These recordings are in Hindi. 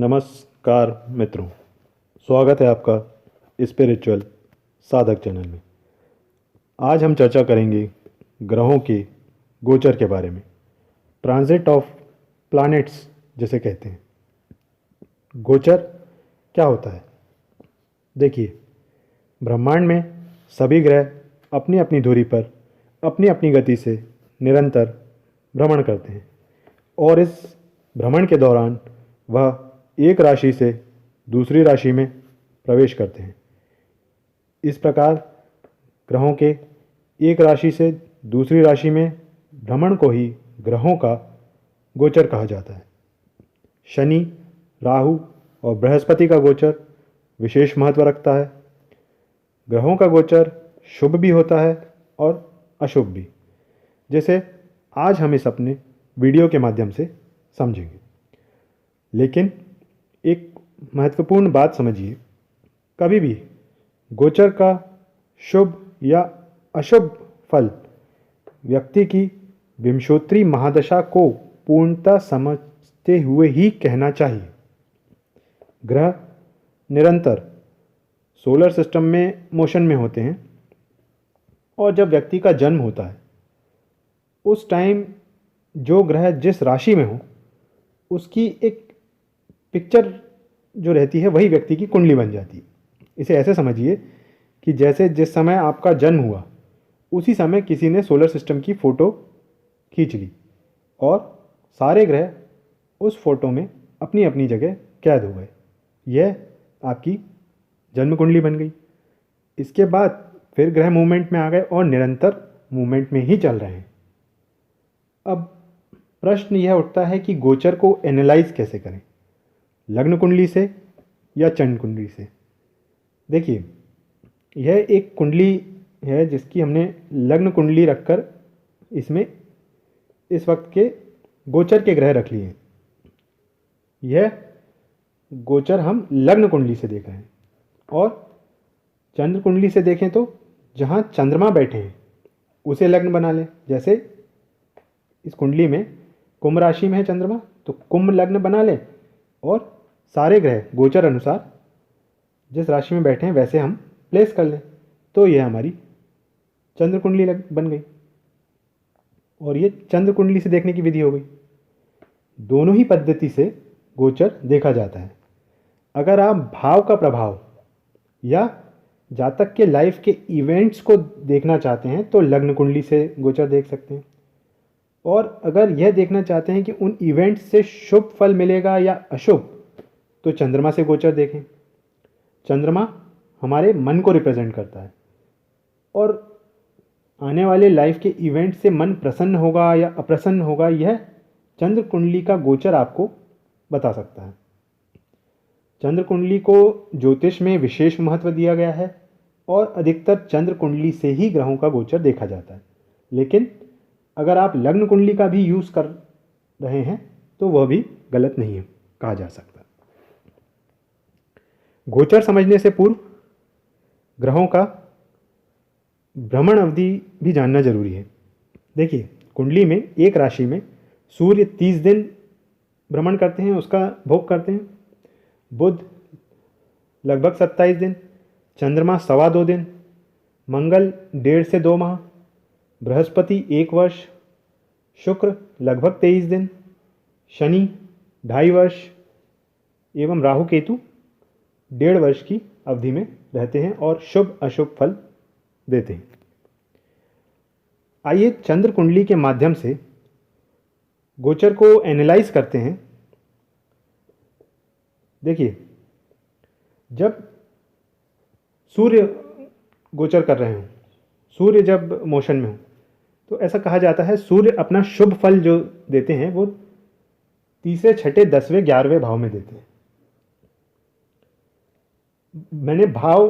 नमस्कार मित्रों, स्वागत है आपका स्पिरिचुअल साधक चैनल में। आज हम चर्चा करेंगे ग्रहों के गोचर के बारे में, ट्रांजिट ऑफ प्लैनेट्स जिसे कहते हैं। गोचर क्या होता है? देखिए, ब्रह्मांड में सभी ग्रह अपनी अपनी धुरी पर अपनी अपनी गति से निरंतर भ्रमण करते हैं और इस भ्रमण के दौरान वह एक राशि से दूसरी राशि में प्रवेश करते हैं। इस प्रकार ग्रहों के एक राशि से दूसरी राशि में भ्रमण को ही ग्रहों का गोचर कहा जाता है। शनि, राहु और बृहस्पति का गोचर विशेष महत्व रखता है। ग्रहों का गोचर शुभ भी होता है और अशुभ भी, जैसे आज हम इस अपने वीडियो के माध्यम से समझेंगे। लेकिन एक महत्वपूर्ण बात समझिए, कभी भी गोचर का शुभ या अशुभ फल व्यक्ति की विंशोत्तरी महादशा को पूर्णतः समझते हुए ही कहना चाहिए। ग्रह निरंतर सोलर सिस्टम में मोशन में होते हैं और जब व्यक्ति का जन्म होता है उस टाइम जो ग्रह जिस राशि में हो उसकी एक पिक्चर जो रहती है वही व्यक्ति की कुंडली बन जाती है। इसे ऐसे समझिए कि जैसे जिस समय आपका जन्म हुआ उसी समय किसी ने सोलर सिस्टम की फ़ोटो खींच ली और सारे ग्रह उस फोटो में अपनी अपनी जगह कैद हो गए। यह आपकी जन्म कुंडली बन गई। इसके बाद फिर ग्रह मूवमेंट में आ गए और निरंतर मूवमेंट में ही चल रहे हैं। अब प्रश्न यह उठता है कि गोचर को एनालाइज कैसे करें, लग्न कुंडली से या चंद्र कुंडली से। देखिए, यह एक कुंडली है जिसकी हमने लग्न कुंडली रखकर इसमें इस वक्त के गोचर के ग्रह रख लिए हैं। यह गोचर हम लग्न कुंडली से देख रहे हैं और चंद्र कुंडली से देखें तो जहाँ चंद्रमा बैठे हैं उसे लग्न बना लें। जैसे इस कुंडली में कुंभ राशि में है चंद्रमा, तो कुंभ लग्न बना लें और सारे ग्रह गोचर अनुसार जिस राशि में बैठे हैं वैसे हम प्लेस कर लें, तो यह हमारी चंद्र कुंडली बन गई। और ये चंद्र कुंडली से देखने की विधि हो गई। दोनों ही पद्धति से गोचर देखा जाता है। अगर आप भाव का प्रभाव या जातक के लाइफ के इवेंट्स को देखना चाहते हैं तो लग्न कुंडली से गोचर देख सकते हैं, और अगर यह देखना चाहते हैं कि उन इवेंट्स से शुभ फल मिलेगा या अशुभ तो चंद्रमा से गोचर देखें। चंद्रमा हमारे मन को रिप्रेजेंट करता है और आने वाले लाइफ के इवेंट से मन प्रसन्न होगा या अप्रसन्न होगा, यह चंद्र कुंडली का गोचर आपको बता सकता है। चंद्र कुंडली को ज्योतिष में विशेष महत्व दिया गया है और अधिकतर चंद्र कुंडली से ही ग्रहों का गोचर देखा जाता है। लेकिन अगर आप लग्न कुंडली का भी यूज़ कर रहे हैं तो वह भी गलत नहीं है कहा जा सकता। गोचर समझने से पूर्व ग्रहों का भ्रमण अवधि भी जानना जरूरी है। देखिए, कुंडली में एक राशि में सूर्य 30 दिन भ्रमण करते हैं, उसका भोग करते हैं। बुध लगभग 27 दिन, चंद्रमा 2.25 दिन, मंगल 1.5 से 2 माह, बृहस्पति 1 वर्ष, शुक्र लगभग 23 दिन, शनि 2.5 वर्ष एवं राहु केतु 1.5 वर्ष की अवधि में रहते हैं और शुभ अशुभ फल देते हैं। आइए चंद्र कुंडली के माध्यम से गोचर को एनालाइज करते हैं। देखिए, जब सूर्य गोचर कर रहे हों, सूर्य जब मोशन में हो, तो ऐसा कहा जाता है सूर्य अपना शुभ फल जो देते हैं वो तीसरे, छठे, 10वें, 11वें भाव में देते हैं। मैंने भाव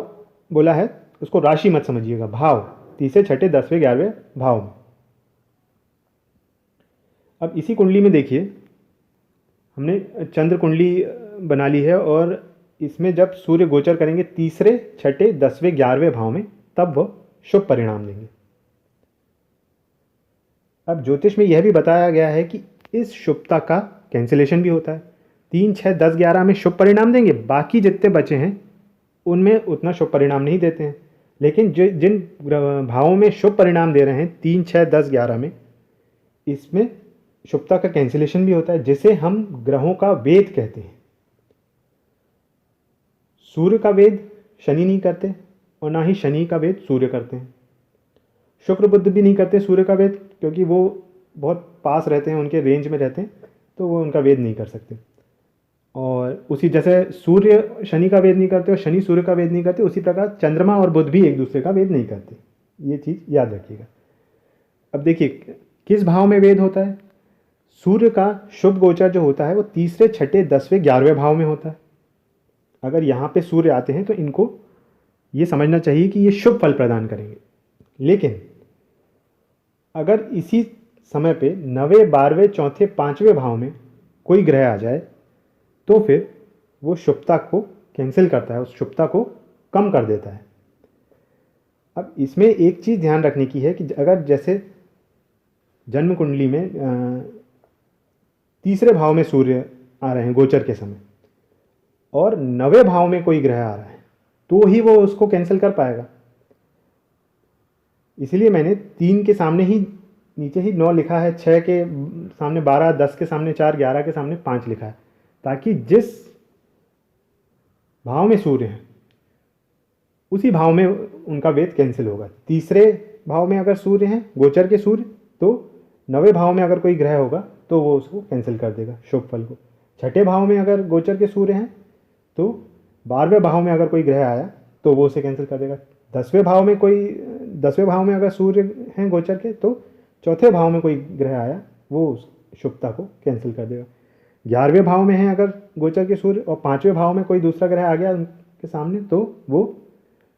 बोला है, उसको राशि मत समझिएगा, भाव तीसरे, छठे, 10वें, 11वें भाव में। अब इसी कुंडली में देखिए, हमने चंद्र कुंडली बना ली है और इसमें जब सूर्य गोचर करेंगे तीसरे, छठे, 10वें, 11वें भाव में, तब वह शुभ परिणाम देंगे। अब ज्योतिष में यह भी बताया गया है कि इस शुभता का कैंसिलेशन भी होता है। 3, 6, 10, 11 में शुभ परिणाम देंगे, बाकी जितने बचे हैं उनमें उतना शुभ परिणाम नहीं देते हैं। लेकिन जिन भावों में शुभ परिणाम दे रहे हैं 3, 6, 10, 11 में, इसमें शुभता का कैंसिलेशन भी होता है, जिसे हम ग्रहों का वेद कहते हैं। सूर्य का वेद शनि नहीं करते और ना ही शनि का वेद सूर्य करते हैं। शुक्र बुध भी नहीं करते सूर्य का वेद, क्योंकि वो बहुत पास रहते हैं, उनके रेंज में रहते हैं, तो वो उनका वेद नहीं कर सकते। और उसी जैसे सूर्य शनि का वेद नहीं करते और शनि सूर्य का वेद नहीं करते, उसी प्रकार चंद्रमा और बुध भी एक दूसरे का वेद नहीं करते। ये चीज़ याद रखिएगा। अब देखिए किस भाव में वेद होता है। सूर्य का शुभ गोचर जो होता है वो तीसरे, छठे, 10वें, 11वें भाव में होता है। अगर यहाँ पे सूर्य आते हैं तो इनको ये समझना चाहिए कि ये शुभ फल प्रदान करेंगे। लेकिन अगर इसी समय पे 9वें, 12वें, चौथे, 5वें भाव में कोई ग्रह आ जाए तो फिर वो शुभता को कैंसिल करता है, उस शुभता को कम कर देता है। अब इसमें एक चीज़ ध्यान रखने की है कि अगर जैसे जन्म कुंडली में तीसरे भाव में सूर्य आ रहे हैं गोचर के समय और 9वें भाव में कोई ग्रह आ रहा है तो ही वो उसको कैंसिल कर पाएगा। इसलिए मैंने 3 के सामने ही नीचे ही 9 लिखा है, 6 के सामने 12, 10 के सामने 4, 11 के सामने 5 लिखा है, ताकि जिस भाव में सूर्य है उसी भाव में उनका वेद कैंसिल होगा। तीसरे भाव में अगर सूर्य हैं गोचर के सूर्य, तो 9वें भाव में अगर कोई ग्रह होगा तो वो उसको कैंसिल कर देगा शुभ फल को। छठे भाव में अगर गोचर के सूर्य हैं तो 12वें भाव में अगर कोई ग्रह आया तो वो उसे कैंसिल कर देगा। 10वें भाव में अगर सूर्य हैं गोचर के तो चौथे भाव में कोई ग्रह आया वो उस शुभता को कैंसिल कर देगा। 11वें भाव में है अगर गोचर के सूर्य और 5वें भाव में कोई दूसरा ग्रह आ गया उनके सामने तो वो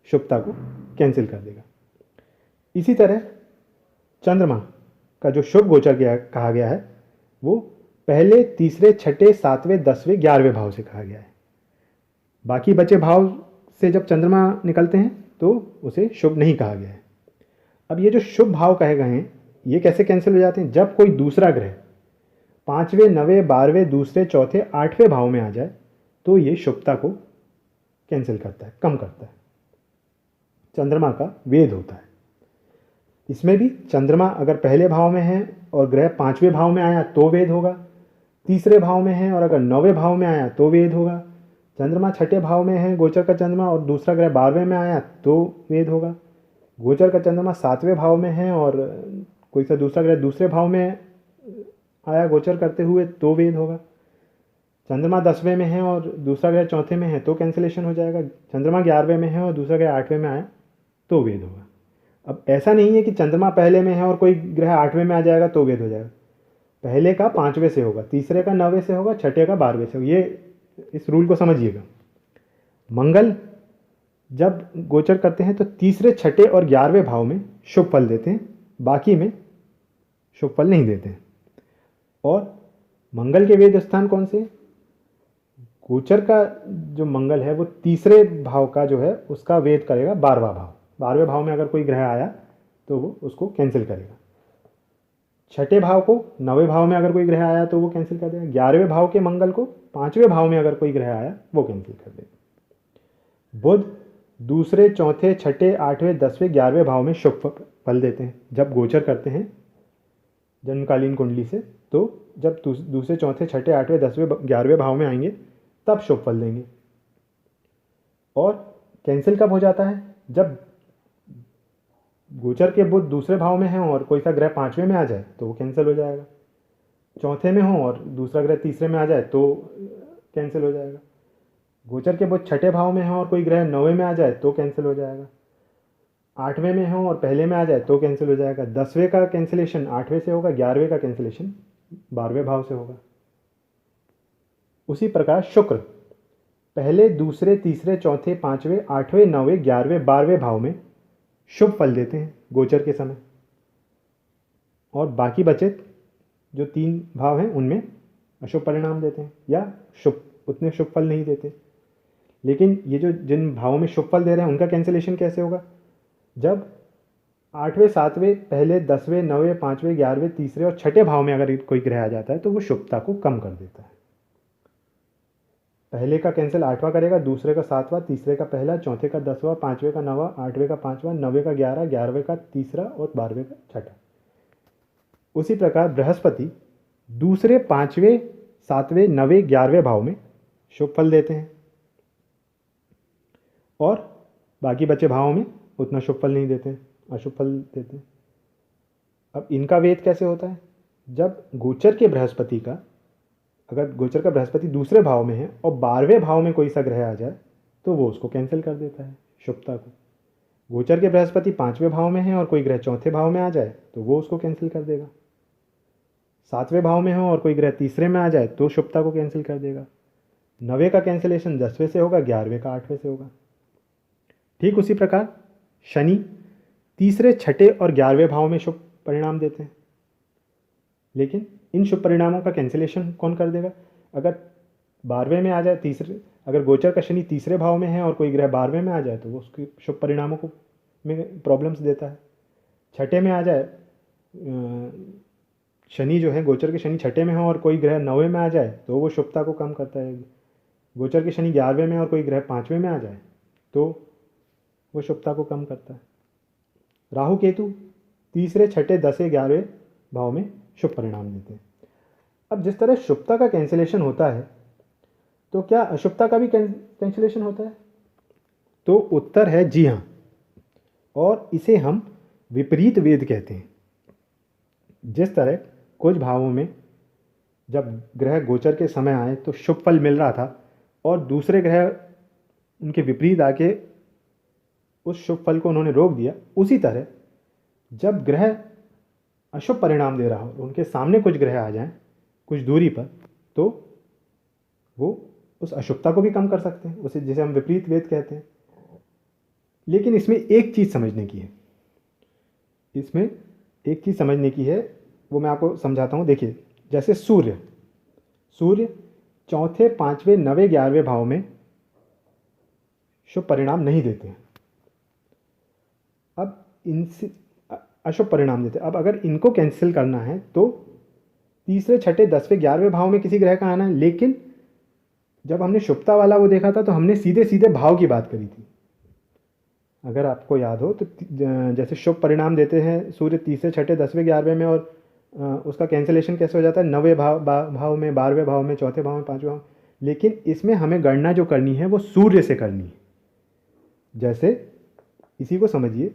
शुभता को कैंसिल कर देगा। इसी तरह चंद्रमा का जो शुभ गोचर कहा गया है वो पहले, तीसरे, छठे, 7वें, 10वें, 11वें भाव से कहा गया है। बाकी बचे भाव से जब चंद्रमा निकलते हैं तो उसे शुभ नहीं कहा गया है। अब ये जो शुभ भाव कहे गए हैं ये कैसे कैंसिल हो जाते हैं? जब कोई दूसरा ग्रह 5वें, 9वें, 12वें, दूसरे, चौथे, 8वें भाव में आ जाए तो ये शुभता को कैंसिल करता है, कम करता है। चंद्रमा का वेद होता है। इसमें भी चंद्रमा अगर पहले भाव में है और ग्रह 5वें भाव में आया तो वेद होगा, तीसरे भाव में है और अगर 9वें भाव में आया तो वेद होगा। चंद्रमा छठे भाव में है गोचर का चंद्रमा और दूसरा ग्रह 12वें में आया तो वेद होगा। गोचर का चंद्रमा 7वें भाव में है और कोई सा दूसरा ग्रह दूसरे भाव में आया गोचर करते हुए तो वेद होगा। चंद्रमा 10वें में है और दूसरा ग्रह चौथे में है तो कैंसिलेशन हो जाएगा। चंद्रमा 11वें में है और दूसरा ग्रह 8वें में आया तो वेद होगा। अब ऐसा नहीं है कि चंद्रमा पहले में है और कोई ग्रह 8वें में आ जाएगा तो वेद हो जाएगा। पहले का 5वें से होगा, तीसरे का 9वें से होगा, छठे का 12वें से होगा। ये इस रूल को समझिएगा। मंगल जब गोचर करते हैं तो तीसरे, छठे और 11वें भाव में शुभ फल देते हैं, बाकी में शुभ फल नहीं देते हैं। और मंगल के वेद स्थान कौन से? गोचर का जो मंगल है वो तीसरे भाव का जो है उसका वेद करेगा 12वां भाव। 12वें भाव में अगर कोई ग्रह आया तो वो उसको कैंसिल करेगा। छठे भाव को 9वें भाव में अगर कोई ग्रह आया तो वो कैंसिल कर देगा। 11वें भाव के मंगल को 5वें भाव में अगर कोई ग्रह आया वो कैंसिल कर देगा। बुध दूसरे, चौथे, छठे, 8वें, 10वें, 11वें भाव में शुभ फल देते हैं जब गोचर करते हैं जन्मकालीन कुंडली से। तो जब दूसरे, चौथे, छठे, 8वें, 10वें, 11वें भाव में आएंगे तब शुभ फल देंगे। और कैंसिल कब हो जाता है? जब गोचर के बुध दूसरे भाव में है और कोई सा ग्रह 5वें में आ जाए तो वो कैंसिल हो जाएगा। चौथे में हो और दूसरा ग्रह तीसरे में आ जाए तो कैंसिल हो जाएगा। गोचर के बुध छठे भाव में है और कोई ग्रह 9वें में आ जाए तो कैंसिल हो जाएगा। 8वें में हो और पहले में आ जाए तो कैंसिल हो जाएगा। 10वें का कैंसिलेशन 8वें से होगा, 11वें का कैंसिलेशन 12वें भाव से होगा। उसी प्रकार शुक्र पहले, दूसरे, तीसरे, चौथे, 5वें, 8वें, 9वें, 11वें, 12वें भाव में शुभ फल देते हैं गोचर के समय। और बाकी बचे जो 3 भाव हैं उनमें अशुभ परिणाम देते हैं या उतने शुभ फल नहीं देते। लेकिन ये जो जिन भावों में शुभ फल दे रहे हैं उनका कैंसिलेशन कैसे होगा? जब 8वें, 7वें, पहले, 10वें, 9वें, 5वें, 11वें, तीसरे और छठे भाव में अगर कोई ग्रह आ जाता है तो वो शुभता को कम कर देता है। पहले का कैंसिल 8वां करेगा, दूसरे का 7वां, तीसरे का पहला, चौथे का 10वां, पाँचवें का 9वां, 8वें का 5वां, 9वें का 11, 11वें का तीसरा और 12वें का छठा। उसी प्रकार बृहस्पति दूसरे, 5वें, 7वें, 9वें, 11वें भाव में शुभ फल देते हैं और बाकी बचे भावों में उतना शुभ फल नहीं देते हैं, अशुभ फल देते हैं। अब इनका वेद कैसे होता है? जब गोचर के बृहस्पति का, अगर गोचर का बृहस्पति दूसरे भाव में है और 12वें भाव में कोई सा ग्रह आ जाए तो वो उसको कैंसिल कर देता है, शुभता को। गोचर के बृहस्पति 5वें भाव में है और कोई ग्रह चौथे भाव में आ जाए तो वो उसको कैंसिल कर देगा। 7वें भाव में हो और कोई ग्रह तीसरे में आ जाए तो शुभता को कैंसिल कर देगा। 9वें का कैंसिलेशन 10वें से होगा, 11वें का 8वें से होगा। ठीक उसी प्रकार शनि तीसरे, छठे और 11वें भाव में शुभ परिणाम देते हैं, लेकिन इन शुभ परिणामों का कैंसिलेशन कौन कर देगा? अगर 12वें में आ जाए, तीसरे, अगर गोचर का शनि तीसरे भाव में है और कोई ग्रह 12वें में आ जाए तो वो उसके शुभ परिणामों को में प्रॉब्लम्स देता है। छठे में आ जाए, शनि जो है, गोचर के शनि छठे में हो और कोई ग्रह 9वें में आ जाए तो वो शुभता को कम करता है। गोचर के शनि 11वें में और कोई ग्रह 5वें में आ जाए तो वो शुभता को कम करता है। राहु केतु तीसरे, छठे, 10वें, 11वें भाव में शुभ परिणाम देते हैं। अब जिस तरह शुभता का कैंसिलेशन होता है तो क्या अशुभता का भी कैंसिलेशन होता है? तो उत्तर है जी हाँ, और इसे हम विपरीत वेद कहते हैं। जिस तरह कुछ भावों में जब ग्रह गोचर के समय आए तो शुभ फल मिल रहा था और दूसरे ग्रह उनके विपरीत आके उस शुभ फल को उन्होंने रोक दिया, उसी तरह जब ग्रह अशुभ परिणाम दे रहा हो, उनके सामने कुछ ग्रह आ जाएं कुछ दूरी पर, तो वो उस अशुभता को भी कम कर सकते हैं, उसे जिसे हम विपरीत वेद कहते हैं। लेकिन इसमें एक चीज़ समझने की है, इसमें एक चीज़ समझने की है, वो मैं आपको समझाता हूँ। देखिए, जैसे सूर्य चौथे, 5वें, 9वें, 11वें भाव में शुभ परिणाम नहीं देते हैं। अब इनसे अशुभ परिणाम देते हैं। अब अगर इनको कैंसिल करना है तो तीसरे, छठे, 10वें, 11वें भाव में किसी ग्रह का आना है। लेकिन जब हमने शुभता वाला वो देखा था तो हमने सीधे सीधे भाव की बात करी थी। अगर आपको याद हो तो जैसे शुभ परिणाम देते हैं सूर्य तीसरे, छठे, 10वें, 11वें में, और उसका कैंसिलेशन कैसे हो जाता है? 9वें भाव में, 12वें भाव में, चौथे भाव में, 5वें भाव में। लेकिन इसमें हमें गणना जो करनी है वो सूर्य से करनी है। जैसे इसी को समझिए,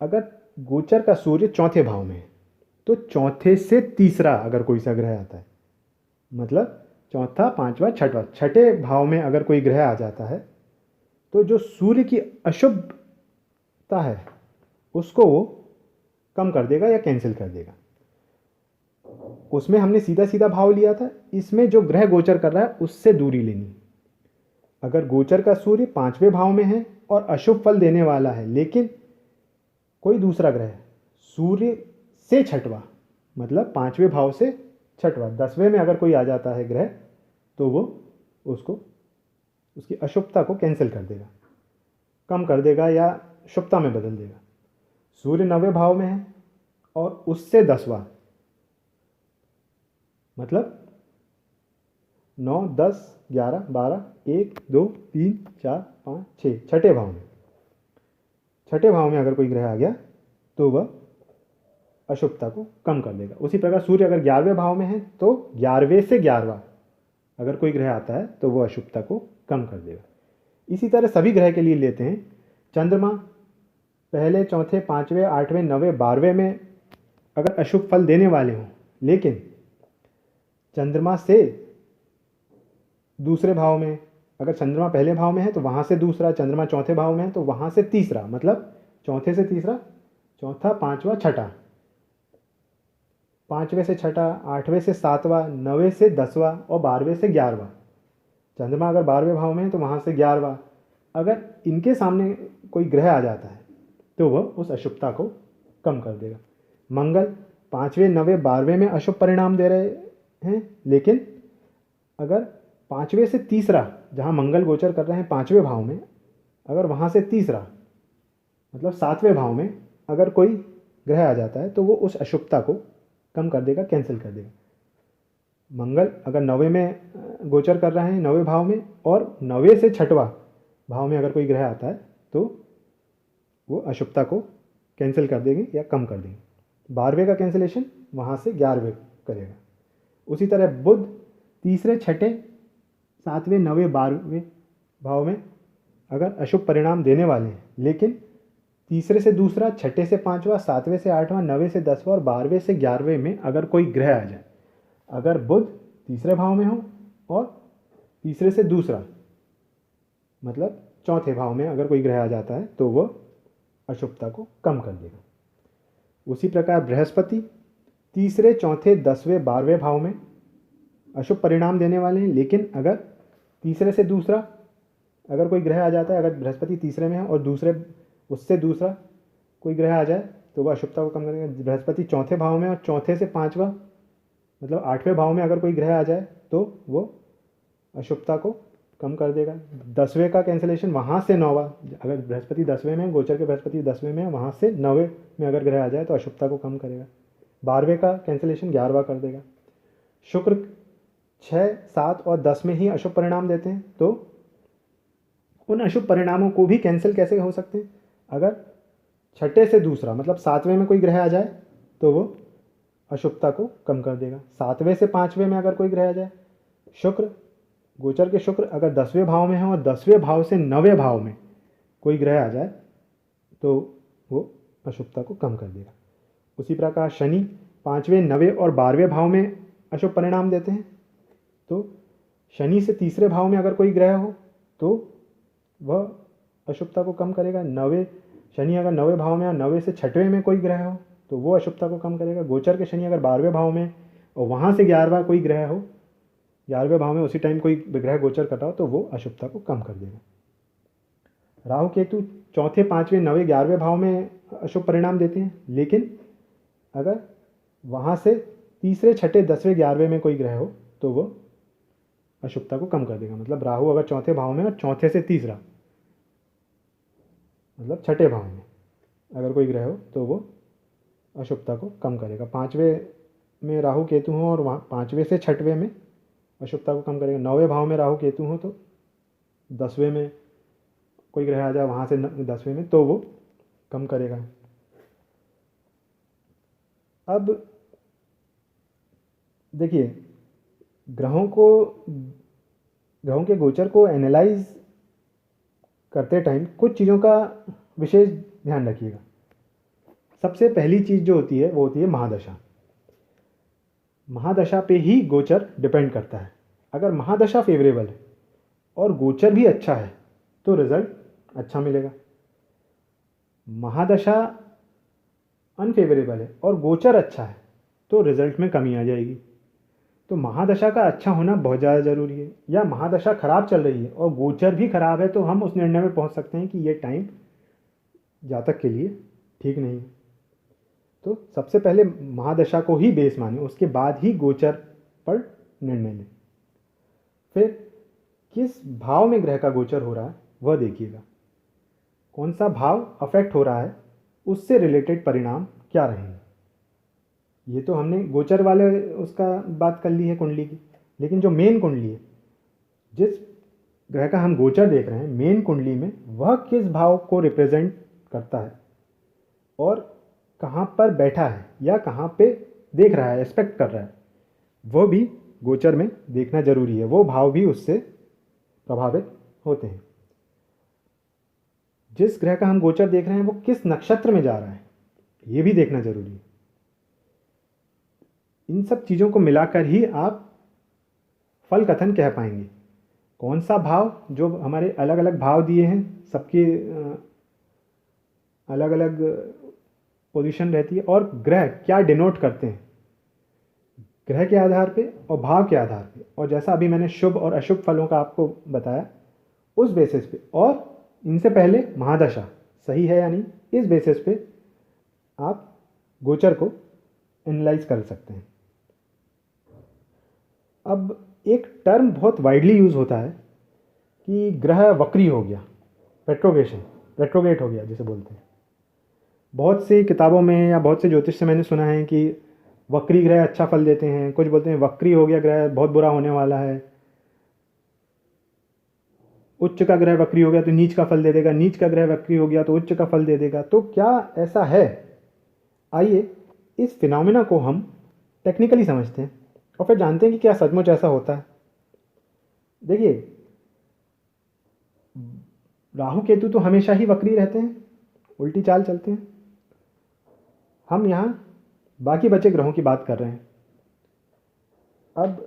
अगर गोचर का सूर्य चौथे भाव में है तो चौथे से तीसरा अगर कोई सा ग्रह आता है, मतलब चौथा, पांचवा, छठवा, छठे भाव में अगर कोई ग्रह आ जाता है तो जो सूर्य की अशुभता है उसको वो कम कर देगा या कैंसिल कर देगा। उसमें हमने सीधा सीधा भाव लिया था, इसमें जो ग्रह गोचर कर रहा है उससे दूरी लेनी। अगर गोचर का सूर्य 5वें भाव में है और अशुभ फल देने वाला है, लेकिन कोई दूसरा ग्रह सूर्य से छठवा, मतलब 5वें भाव से छठवा, 10वें में अगर कोई आ जाता है ग्रह तो वो उसको, उसकी अशुभता को कैंसिल कर देगा, कम कर देगा या शुभता में बदल देगा। सूर्य 9वें भाव में है और उससे 10वां, मतलब 9, 10, 11, 12, 1, 2, 3, 4, 5, 6, छठे भाव में, छठे भाव में अगर कोई ग्रह आ गया तो वह अशुभता को कम कर देगा। उसी प्रकार सूर्य अगर 11वें भाव में है तो 11वें से 11वां अगर कोई ग्रह आता है तो वो अशुभता को कम कर देगा। इसी तरह सभी ग्रह के लिए लेते हैं। चंद्रमा पहले, चौथे, 5वें, 8वें, 9वें, 12वें में अगर अशुभ फल देने वाले हों, लेकिन चंद्रमा से दूसरे भाव में, अगर चंद्रमा पहले भाव में है तो वहाँ से दूसरा, चंद्रमा चौथे भाव में है तो वहाँ से तीसरा, मतलब चौथे से तीसरा, चौथा, पाँचवा, छठा, 5वें से छठा, 8वें से 7वां, 9वें से 10वां और 12वें से 11वां। चंद्रमा अगर 12वें भाव में है तो वहाँ से 11वां, अगर इनके सामने कोई ग्रह आ जाता है तो वह उस अशुभता को कम कर देगा। मंगल 5वें, 9वें, 12वें में अशुभ परिणाम दे रहे हैं, लेकिन अगर 5वें से तीसरा, जहाँ मंगल गोचर कर रहे हैं 5वें भाव में, अगर वहाँ से तीसरा, मतलब 7वें भाव में अगर कोई ग्रह आ जाता है तो वो उस अशुभता को कम कर देगा, कैंसिल कर देगा। मंगल अगर 9वें में गोचर कर रहे हैं, 9वें भाव में, और 9वें से 6वां भाव में अगर कोई ग्रह आता है तो वो अशुभता को कैंसिल कर देंगे या कम कर देंगे। 12वें का कैंसिलेशन वहाँ से 11वें करेगा। उसी तरह बुध तीसरे, छठे, 7वें, 9वें, 12वें भाव में अगर अशुभ परिणाम देने वाले हैं, लेकिन तीसरे से दूसरा, छठे से पाँचवा, 7वें से 8वां, 9वें से 10वां और 12वें से 11वें में अगर कोई ग्रह आ जाए, अगर बुध तीसरे भाव में हो और तीसरे से दूसरा मतलब चौथे भाव में अगर कोई ग्रह आ जाता है तो वह अशुभता को कम कर देगा। उसी प्रकार बृहस्पति तीसरे, चौथे, 10वें, 12वें भाव में अशुभ परिणाम देने वाले हैं, लेकिन अगर तीसरे से दूसरा अगर कोई ग्रह आ जाता है, अगर बृहस्पति तीसरे में है और दूसरे उससे दूसरा कोई ग्रह आ जाए तो वह अशुभता को कम करेगा। बृहस्पति चौथे भाव में और चौथे से पाँचवा मतलब 8वें भाव में अगर कोई ग्रह आ जाए तो वो अशुभता को कम कर देगा। 10वें का कैंसिलेशन वहाँ से 9वां, अगर बृहस्पति 10वें में, गोचर के बृहस्पति 10वें में, वहाँ से 9वें में अगर ग्रह आ जाए तो अशुभता को कम करेगा। 12वें का कैंसिलेशन 11वां कर देगा। शुक्र 6, 7 और 10 में ही अशुभ परिणाम देते हैं, तो उन अशुभ परिणामों को भी कैंसिल कैसे हो सकते हैं? अगर छठे से दूसरा मतलब 7वें में कोई ग्रह आ जाए तो वो अशुभता को कम कर देगा। 7वें से 5वें में अगर कोई ग्रह आ जाए, शुक्र, गोचर के शुक्र अगर 10वें भाव में है और 10वें भाव से 9वें भाव में कोई ग्रह आ जाए तो वो अशुभता को कम कर देगा। उसी प्रकार शनि 5वें, 9वें और 12वें भाव में अशुभ परिणाम देते हैं, तो शनि से तीसरे भाव में अगर कोई ग्रह हो तो वह अशुभता को कम करेगा। 9वें शनि अगर 9वें भाव में या 9वें से 6वें में कोई ग्रह हो तो वो अशुभता को कम करेगा। गोचर के शनि अगर 12वें भाव में और वहाँ से 11वां कोई ग्रह हो, 11वें भाव में उसी टाइम कोई ग्रह गोचर कर रहा हो तो वो अशुभता को कम कर देगा। राहु केतु चौथे, 5वें, 9वें, 11वें भाव में अशुभ परिणाम देते हैं, लेकिन अगर वहाँ से तीसरे, छठे, 10वें, 11वें में कोई ग्रह हो तो वो अशुभता को कम कर देगा। मतलब राहु अगर चौथे भाव में और चौथे से तीसरा मतलब छठे भाव में अगर कोई ग्रह हो तो वो अशुभता को कम करेगा। 5वें में राहु केतु हो और वहाँ 5वें से 6वें में अशुभता को कम करेगा। 9वें भाव में राहु केतु हो तो 10वें में कोई ग्रह आ जाए वहाँ से 10वें में तो वो कम करेगा। अब देखिए, ग्रहों के गोचर को एनालाइज करते टाइम कुछ चीज़ों का विशेष ध्यान रखिएगा। सबसे पहली चीज़ जो होती है वो होती है महादशा। महादशा पे ही गोचर डिपेंड करता है। अगर महादशा फेवरेबल है और गोचर भी अच्छा है तो रिजल्ट अच्छा मिलेगा। महादशा अनफेवरेबल है और गोचर अच्छा है तो रिजल्ट में कमी आ जाएगी। तो महादशा का अच्छा होना बहुत ज़्यादा ज़रूरी है। या महादशा खराब चल रही है और गोचर भी खराब है तो हम उस निर्णय में पहुंच सकते हैं कि ये टाइम जातक के लिए ठीक नहीं है। तो सबसे पहले महादशा को ही बेस माने, उसके बाद ही गोचर पर निर्णय लें। फिर किस भाव में ग्रह का गोचर हो रहा है वह देखिएगा। कौन सा भाव अफेक्ट हो रहा है, उससे रिलेटेड परिणाम क्या रहेंगे। ये तो हमने गोचर वाले उसका बात कर ली है कुंडली की, लेकिन जो मेन कुंडली है, जिस ग्रह का हम गोचर देख रहे हैं मेन कुंडली में, वह किस भाव को रिप्रेजेंट करता है और कहाँ पर बैठा है या कहाँ पे देख रहा है, एस्पेक्ट कर रहा है, वह भी गोचर में देखना जरूरी है। वो भाव भी उससे प्रभावित होते हैं। जिस ग्रह का हम गोचर देख रहे हैं वो किस नक्षत्र में जा रहा है ये भी देखना जरूरी है। इन सब चीज़ों को मिलाकर ही आप फल कथन कह पाएंगे। कौन सा भाव, जो हमारे अलग अलग भाव दिए हैं, सबकी अलग अलग पोजीशन रहती है, और ग्रह क्या डिनोट करते हैं ग्रह के आधार पे और भाव के आधार पे, और जैसा अभी मैंने शुभ और अशुभ फलों का आपको बताया उस बेसिस पे, और इनसे पहले महादशा सही है या नहीं, इस बेसिस पे आप गोचर को एनालाइज कर सकते हैं। अब एक टर्म बहुत वाइडली यूज़ होता है कि ग्रह वक्री हो गया, रेट्रोगेट हो गया जिसे बोलते हैं। बहुत सी किताबों में या बहुत से ज्योतिष से मैंने सुना है कि वक्री ग्रह अच्छा फल देते हैं, कुछ बोलते हैं वक्री हो गया ग्रह बहुत बुरा होने वाला है, उच्च का ग्रह वक्री हो गया तो नीच का फल दे देगा, नीच का ग्रह वक्री हो गया तो उच्च का फल दे देगा। तो क्या ऐसा है? आइए इस फिनोमेना को हम टेक्निकली समझते हैं और फिर जानते हैं कि क्या सचमुच ऐसा होता है। देखिए, राहु केतु तो हमेशा ही वक्री रहते हैं, उल्टी चाल चलते हैं। हम यहाँ बाकी बचे ग्रहों की बात कर रहे हैं। अब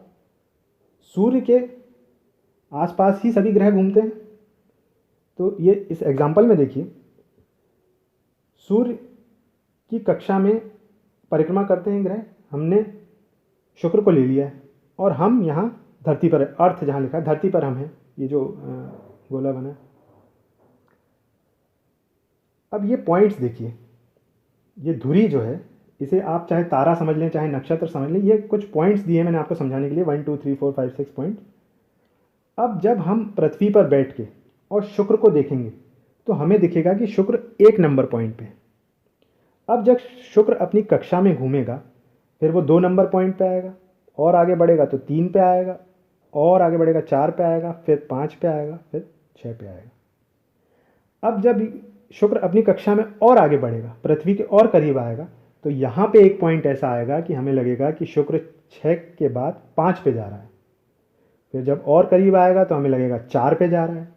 सूर्य के आसपास ही सभी ग्रह घूमते हैं। तो ये इस एग्जाम्पल में देखिए, सूर्य की कक्षा में परिक्रमा करते हैं ग्रह, हमने शुक्र को ले लिया है और हम यहाँ धरती पर, अर्थ जहाँ लिखा है धरती पर हम हैं, ये जो गोला बना है। अब ये पॉइंट्स देखिए, ये धुरी जो है इसे आप चाहे तारा समझ लें चाहे नक्षत्र समझ लें, ये कुछ पॉइंट्स दिए मैंने आपको समझाने के लिए, 1 2 3 4 5 6 पॉइंट। अब जब हम पृथ्वी पर बैठ के और शुक्र को देखेंगे तो हमें दिखेगा कि शुक्र 1 नंबर पॉइंट पे। अब जब शुक्र अपनी कक्षा में घूमेगा फिर वो 2 नंबर पॉइंट पे आएगा, और आगे बढ़ेगा तो 3 पे आएगा, और आगे बढ़ेगा 4 पे आएगा, फिर 5 पे आएगा, फिर 6 पे आएगा। अब जब शुक्र अपनी कक्षा में और आगे बढ़ेगा, पृथ्वी के और करीब आएगा, तो यहाँ पे एक पॉइंट ऐसा आएगा कि हमें लगेगा कि शुक्र 6 के बाद 5 पे जा रहा है। फिर जब और करीब आएगा तो हमें लगेगा 4 पे जा रहा है,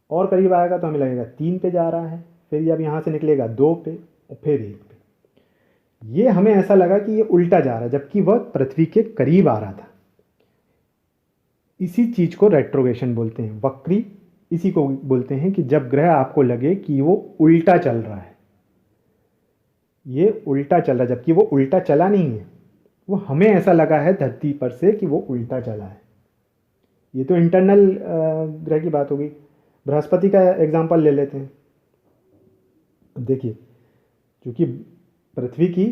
और करीब आएगा तो हमें लगेगा 3 पे जा रहा है, फिर जब यहाँ से निकलेगा 2 पे और फिर 1 पे। ये हमें ऐसा लगा कि ये उल्टा जा रहा है जबकि वह पृथ्वी के करीब आ रहा था। इसी चीज़ को रेट्रोगेशन बोलते हैं, वक्री इसी को बोलते हैं कि जब ग्रह आपको लगे कि वो उल्टा चल रहा है, ये उल्टा चल रहा है जबकि वो उल्टा चला नहीं है, वो हमें ऐसा लगा है धरती पर से कि वो उल्टा चला है। ये तो इंटरनल ग्रह की बात होगी। बृहस्पति का एग्जांपल ले लेते हैं। देखिए, क्योंकि पृथ्वी की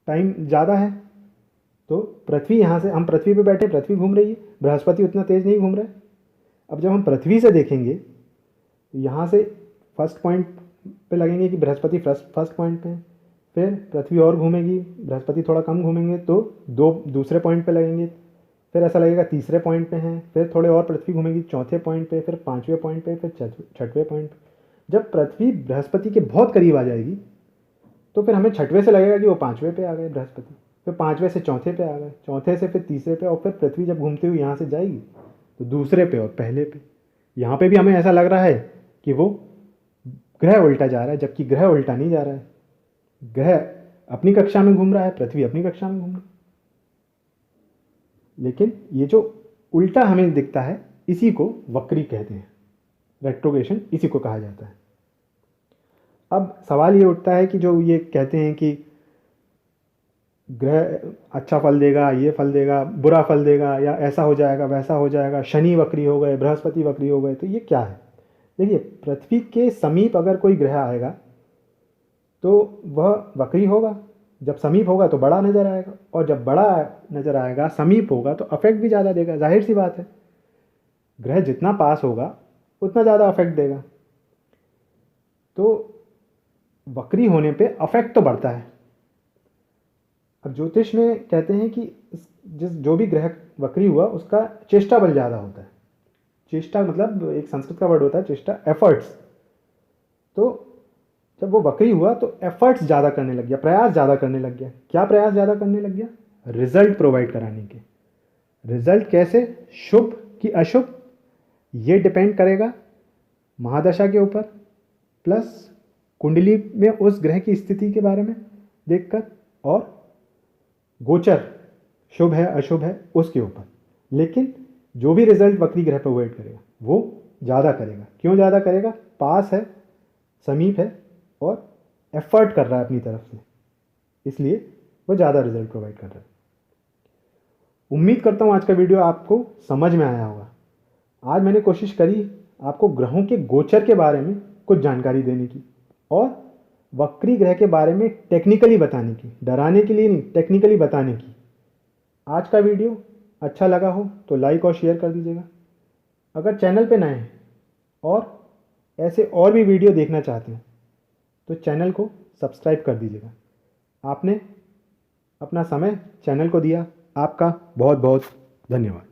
टाइम ज़्यादा है तो पृथ्वी, यहाँ से हम पृथ्वी पे बैठे, पृथ्वी घूम रही है, बृहस्पति उतना तेज़ नहीं घूम रहा है। अब जब हम पृथ्वी से देखेंगे तो यहाँ से फर्स्ट पॉइंट पे लगेंगे कि बृहस्पति फर्स्ट पॉइंट पे है, फिर पृथ्वी और घूमेगी, बृहस्पति थोड़ा कम घूमेंगे तो 2 दूसरे पॉइंट पे लगेंगे, फिर ऐसा लगेगा तीसरे पॉइंट पे हैं, फिर थोड़े और पृथ्वी घूमेगी चौथे पॉइंट पे, फिर 5वें पॉइंट पे, फिर 6वें पॉइंट पे। जब पृथ्वी बृहस्पति के बहुत करीब आ जाएगी तो फिर हमें 6वें से लगेगा कि वो 5वें पे आ गए बृहस्पति, फिर 5वें से चौथे पे आ गए, चौथे से फिर तीसरे पे, और फिर पृथ्वी जब घूमते हुए यहाँ से जाएगी तो दूसरे पे और पहले पे। यहाँ पे भी हमें ऐसा लग रहा है कि वो ग्रह उल्टा जा रहा है जबकि ग्रह उल्टा नहीं जा रहा है। ग्रह अपनी कक्षा में घूम रहा है, पृथ्वी अपनी कक्षा में घूम रहा है, लेकिन ये जो उल्टा हमें दिखता है इसी को वक्री कहते हैं, रेट्रोगेशन इसी को कहा जाता है। अब सवाल ये उठता है कि जो ये कहते हैं कि ग्रह अच्छा फल देगा, ये फल देगा, बुरा फल देगा, या ऐसा हो जाएगा वैसा हो जाएगा, शनि वक्री हो गए, बृहस्पति वक्री हो गए, तो ये क्या है? देखिए, पृथ्वी के समीप अगर कोई ग्रह आएगा तो वह वक्री होगा, जब समीप होगा तो बड़ा नज़र आएगा, और जब बड़ा नज़र आएगा समीप होगा तो अफेक्ट भी ज़्यादा देगा। जाहिर सी बात है, ग्रह जितना पास होगा उतना ज़्यादा अफेक्ट देगा, तो वक्री होने पे अफेक्ट तो बढ़ता है। अब ज्योतिष में कहते हैं कि जो भी ग्रह वक्री हुआ उसका चेष्टा बल ज़्यादा होता है। चेष्टा मतलब एक संस्कृत का वर्ड होता है चेष्टा, एफर्ट्स। तो जब वो वक्री हुआ तो एफर्ट्स ज़्यादा करने लग गया, प्रयास ज़्यादा करने लग गया। क्या प्रयास ज़्यादा करने लग गया? रिजल्ट प्रोवाइड कराने के। रिजल्ट कैसे? शुभ कि अशुभ, ये डिपेंड करेगा महादशा के ऊपर, प्लस कुंडली में उस ग्रह की स्थिति के बारे में देखकर, और गोचर शुभ है अशुभ है उसके ऊपर। लेकिन जो भी रिजल्ट वक्री ग्रह प्रोवाइड करेगा वो ज़्यादा करेगा। क्यों ज़्यादा करेगा? पास है, समीप है और एफर्ट कर रहा है अपनी तरफ से, इसलिए वो ज़्यादा रिजल्ट प्रोवाइड कर रहा है। उम्मीद करता हूँ आज का वीडियो आपको समझ में आया होगा। आज मैंने कोशिश करी आपको ग्रहों के गोचर के बारे में कुछ जानकारी देने की और वक्री ग्रह के बारे में टेक्निकली बताने की, डराने के लिए नहीं, टेक्निकली बताने की। आज का वीडियो अच्छा लगा हो तो लाइक और शेयर कर दीजिएगा। अगर चैनल पे नए हैं और ऐसे और भी वीडियो देखना चाहते हैं तो चैनल को सब्सक्राइब कर दीजिएगा। आपने अपना समय चैनल को दिया। आपका बहुत बहुत धन्यवाद।